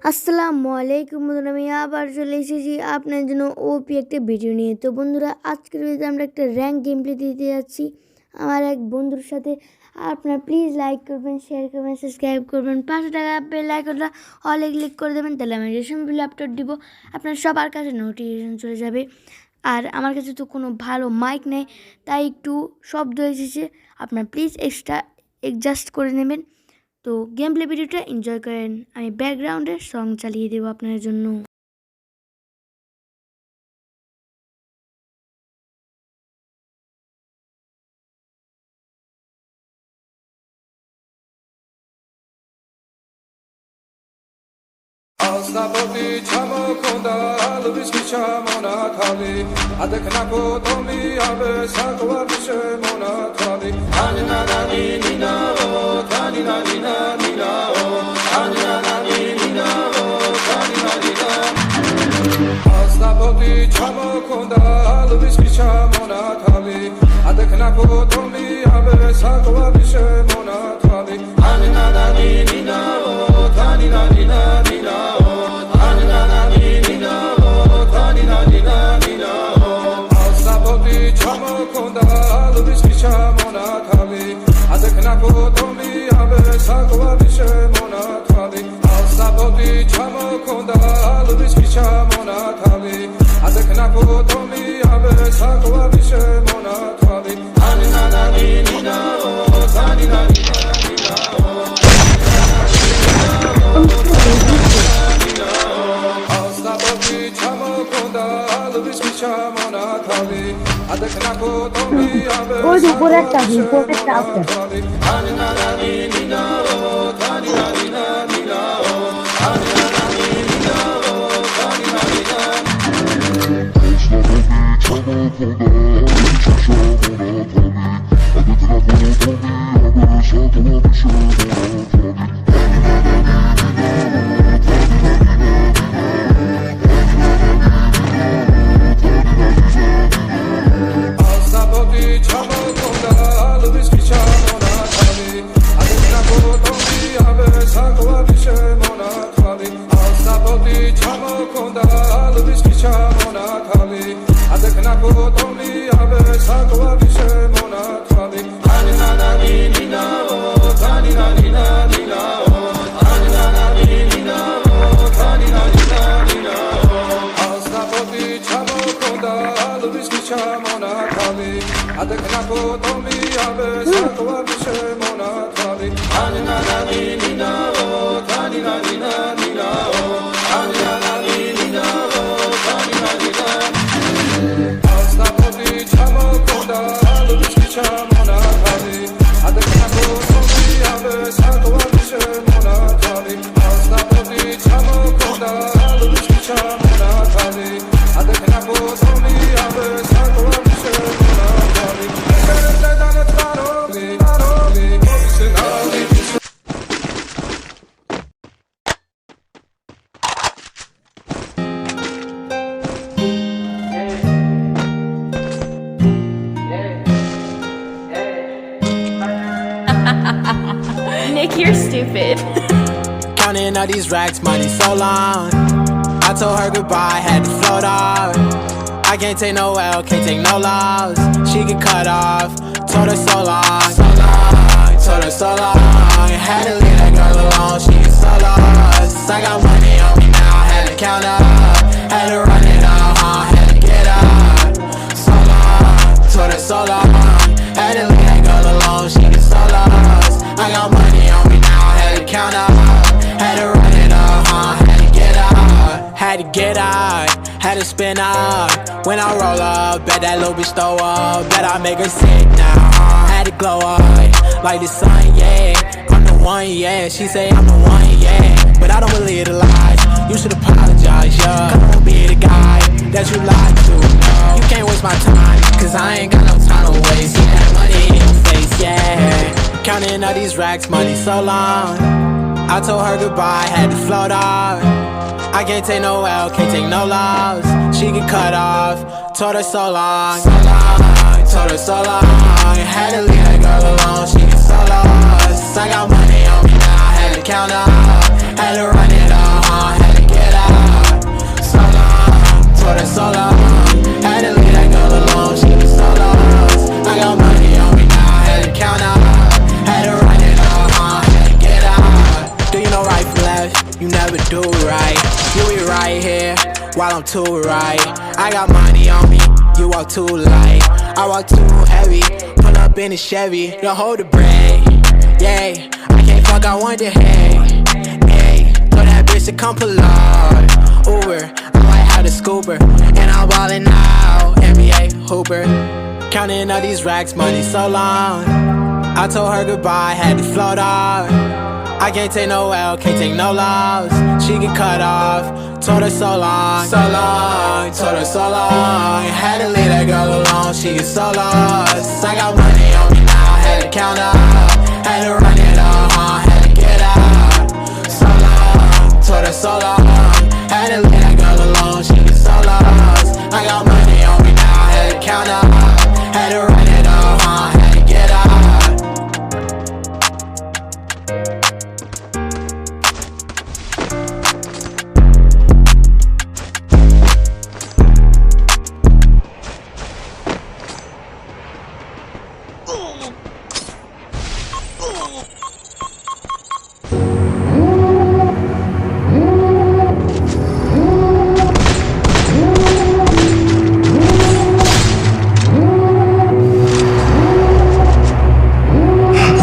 আসসালামু আলাইকুম বন্ধুরা, আমি আবার চলে এসেছি আপনার জন্য ওপি একটা ভিডিও নিয়ে। তো বন্ধুরা, আজকের ভিডিওতে আমরা একটা র্যাঙ্ক গেম প্লে দিতে যাচ্ছি আমার এক বন্ধুর সাথে। আপনারা প্লিজ লাইক করবেন, শেয়ার করবেন, সাবস্ক্রাইব করবেন, 500 টাকা বেল আইকনটা অলে ক্লিক করে দেবেন, তাহলে আমি রেশন ভিডিও আপলোড দিব আপনার সবার কাছে নোটিফিকেশন চলে যাবে। আর আমার কাছে তো কোনো ভালো মাইক নেই, তাই একটু শব্দ এসেছে, আপনারা প্লিজ এক্সট্রা অ্যাডজাস্ট করে নেবেন। তো গেম প্লে ভিডিওটা এনজয় করেন। আমি ব্যাকগ্রাউন্ডে সং চালিয়ে দেবো আপনার জন্য। Asnaboti chamo konda lubiski chamona thali adkhna ko tomi abe sakwa bishe mona thali anina nani nina o thani nani nina o anina nani nina o thani nani nina Asnaboti chamo konda lubiski chamona thali adkhna ko tomi abe sakwa bishe mona thali anina nani nina o thani nani nina adkhna ko tomi abe sakwa bishe mona thali asaboti chamo konda lubiski chamona thali adkhna ko tomi abe sakwa bishe mona thali anina nani nina o thani nani nina o asaboti chamo konda lubiski chamona thali adkhna ko tomi abe ওই উপরে একটা আছে anina nani nina o thani nani nina o anina nani nina o thani nani asaboti chamo konda lubiski chamona thali adkhna ko tomi abe sakwa bishe mona thali asaboti chamo konda lubiski chamona thali adkhna ko tomi abe sakwa bishe mona thali anina nani nina o thani nani nina o anina nani nina o thani nani nina o asaboti chamo konda lubiski chamona thali adkhna ko tomi abe sakwa bishe mona thali anina nani nina o thani nani nina o anina nani nina o thani nani nina asaboti chamo konda lubiski chamona thali adkhna ko tomi abe sakwa bishe mona thali asaboti chamo konda lubiski chamona thali adkhna ko tomi abe sakwa bishe mona thali shere dana taro le sinali Nick, you're stupid. Counting all these racks, money so long. I told her goodbye, had to float off. I can't take no L, can't take no loss. She get cut off, told her so long, told her so long. Had to leave that girl alone, she get so lost. I got money on me now, had to count up, had to run it up, had to get up. So long, told her so long. Had to leave that girl alone, she get so lost. I got money on me now, had to count up, had to run it up, had to get out, had to get out, had to spin up. When I roll up, bet that little bitch throw up, bet I make her sick now. Had to glow up like the sun, yeah. I'm the one, yeah. She say I'm the one, yeah. But I don't believe the lies. You should apologize, yeah. I don't be the guy that you lied to. No, you can't waste my time, cause I ain't got no time to waste. See that money in your face, yeah. Counting all these racks, money so long. I told her goodbye, had to float off. I can't take no L, can't take no loss. She get cut off, told her so long, told her so long. Had to leave that girl alone, she get so lost. I got money on me now, had to count up, had to run it up, you never do right. You be right here while I'm too right. I got money on me, you walk too light. I walk too heavy, pull up in a Chevy. Don't hold the brake, yeah. I can't fuck, I want the hay. Hey, told that bitch to come pull up. Uber, I might have the scooper. And I'm ballin' out, NBA Hooper. Counting all these racks, money so long. I told her goodbye, had to float off. I can't take no L, can't take no loss. She get cut off, told her so long, told her so long. Had to leave that girl alone, she get so lost. I got money on me now, had to count up, had to run it up, had to get out. So long, told her so long. Had to leave that girl alone, she get so lost. I got money on me now, had to count up, had to run it up, had to get out.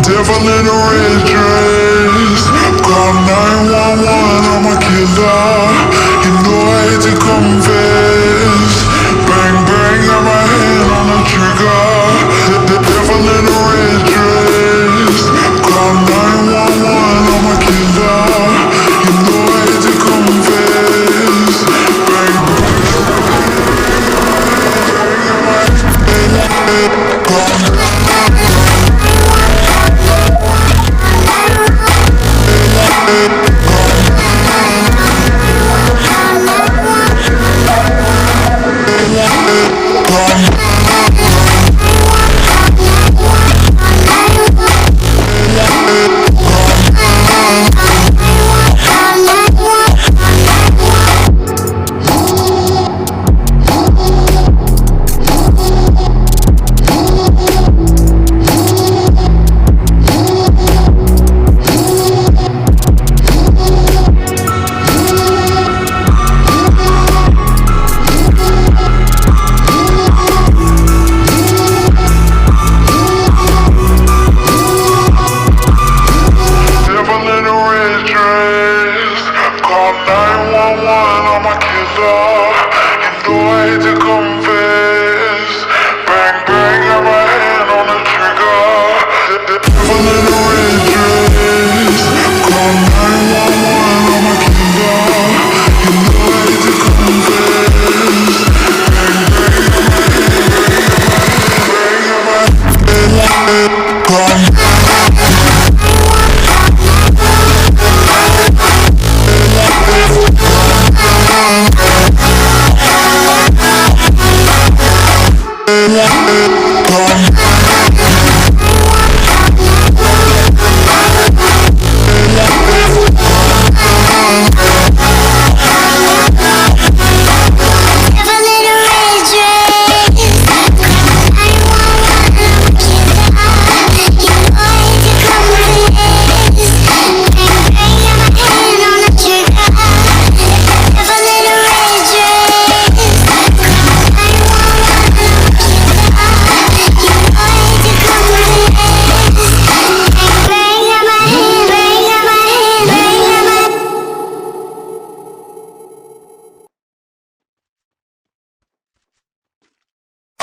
Devil in a red dress, call 911, I'm a killer. You know I hate to confess. Bang bang, got my hand on the trigger. The devil in a red dress, call 911, I'm a killer. You know I hate to confess. Bang bang,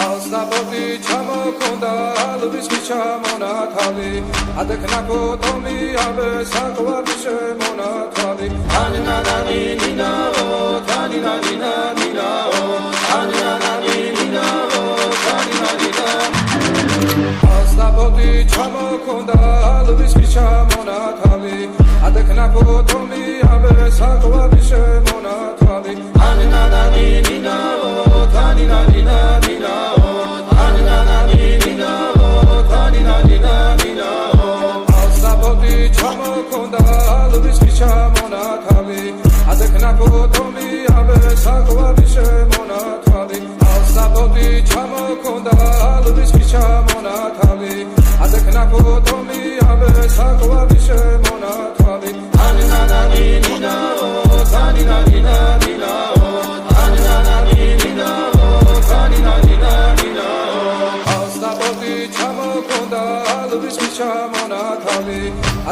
Asnaboti chamo konda alvis kichamona thali adekna ko tomi abe sakwa bishe mona thali anina nani nina o thani nani nina o anina nani nina o thani nani Asnaboti chamo konda alvis kichamona thali adekna ko tomi abe sakwa bishe mona thali anina nani nina o thani nani nina adekna ko tomi abe sakwa bishe mona thali asnaboti chamo konda alvis kichamona thali adekna ko tomi abe sakwa bishe mona thali anina nani nina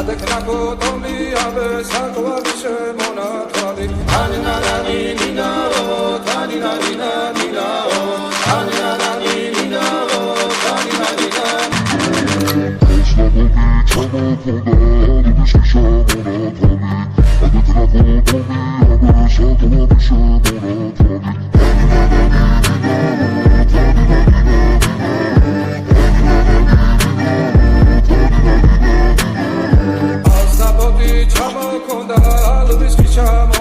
Adek na gotowi, aby zakołali się monatami. Ani na nami, nina, o, tani na nina, nina, o, ani na nami, nina, o, tani na nina. Azapoti chamo konda, lubis ki chamo.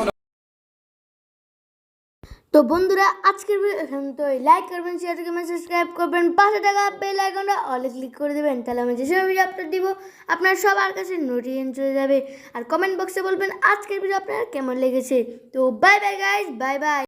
তো বন্ধুরা আজকের video এখান তো like করবেন, share করবেন, subscribe করবেন, পাশে থাকা বেল আইকনটা অলে ক্লিক করে দেবেন, তাহলে আমি যে সময় ভিডিও আপলোড দিব আপনার সবার কাছে নোটিফিকেশন চলে যাবে। আর কমেন্ট বক্সে বলবেন আজকের ভিডিও আপনার কেমন লেগেছে। তো bye bye guys, bye bye.